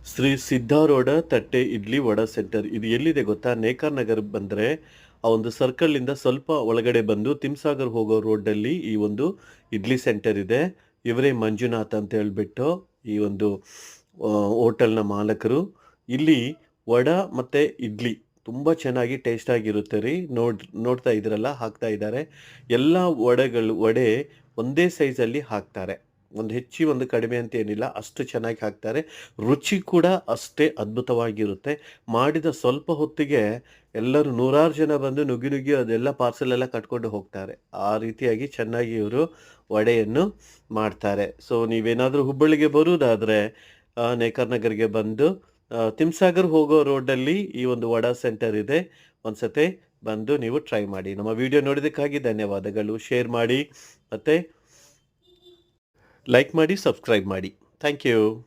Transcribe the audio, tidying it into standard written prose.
ಶ್ರೀ ಸಿದ್ಧಾರೂಢ ತಟ್ಟೆ ಇಡ್ಲಿ ವಡಾ ಸೆಂಟರ್. ಇದು ಎಲ್ಲಿದೆ ಗೊತ್ತಾ? ನೇಕಾರ್ ನಗರ್ ಬಂದರೆ ಆ ಒಂದು ಸರ್ಕಲ್ನಿಂದ ಸ್ವಲ್ಪ ಒಳಗಡೆ ಬಂದು ತಿಮ್ಸಾಗರ್ ಹೋಗೋ ರೋಡಲ್ಲಿ ಈ ಒಂದು ಇಡ್ಲಿ ಸೆಂಟರ್ ಇದೆ. ಇವರೇ ಮಂಜುನಾಥ್ ಅಂತ ಹೇಳ್ಬಿಟ್ಟು ಈ ಒಂದು ಹೋಟೆಲ್ನ ಮಾಲಕರು. ಇಲ್ಲಿ ವಡಾ ಮತ್ತು ಇಡ್ಲಿ ತುಂಬ ಚೆನ್ನಾಗಿ ಟೇಸ್ಟಾಗಿರುತ್ತೆ ರೀ. ನೋಡ್ತಾ ಇದ್ದೀರಲ್ಲ, ಹಾಕ್ತಾ ಇದ್ದಾರೆ. ಎಲ್ಲ ವಡೆ ಒಂದೇ ಸೈಜಲ್ಲಿ ಹಾಕ್ತಾರೆ. ಒಂದು ಹೆಚ್ಚಿ ಒಂದು ಕಡಿಮೆ ಅಂತ ಏನಿಲ್ಲ, ಅಷ್ಟು ಚೆನ್ನಾಗಿ ಹಾಕ್ತಾರೆ. ರುಚಿ ಕೂಡ ಅಷ್ಟೇ ಅದ್ಭುತವಾಗಿರುತ್ತೆ. ಮಾಡಿದ ಸ್ವಲ್ಪ ಹೊತ್ತಿಗೆ ಎಲ್ಲರೂ ನೂರಾರು ಜನ ಬಂದು ನುಗ್ಗಿ ನುಗ್ಗಿ ಅದೆಲ್ಲ ಪಾರ್ಸೆಲೆಲ್ಲ ಕಟ್ಕೊಂಡು ಹೋಗ್ತಾರೆ. ಆ ರೀತಿಯಾಗಿ ಚೆನ್ನಾಗಿ ಇವರು ವಡೆಯನ್ನು ಮಾಡ್ತಾರೆ. ಸೊ ನೀವೇನಾದರೂ ಹುಬ್ಬಳ್ಳಿಗೆ ಬರುವುದಾದರೆ ನೇಕಾರ್ ನಗರ್ಗೆ ಬಂದು ತಿಮ್ಸಾಗರ್ ಹೋಗೋ ರೋಡಲ್ಲಿ ಈ ಒಂದು ವಡಾ ಸೆಂಟರ್ ಇದೆ. ಒಂದು ಸತಿ ಬಂದು ನೀವು ಟ್ರೈ ಮಾಡಿ. ನಮ್ಮ ವಿಡಿಯೋ ನೋಡಿದ್ದಕ್ಕಾಗಿ ಧನ್ಯವಾದಗಳು. ಶೇರ್ ಮಾಡಿ ಮತ್ತು ಲೈಕ್ ಮಾಡಿ, ಸಬ್ಸ್ಕ್ರೈಬ್ ಮಾಡಿ. Thank you.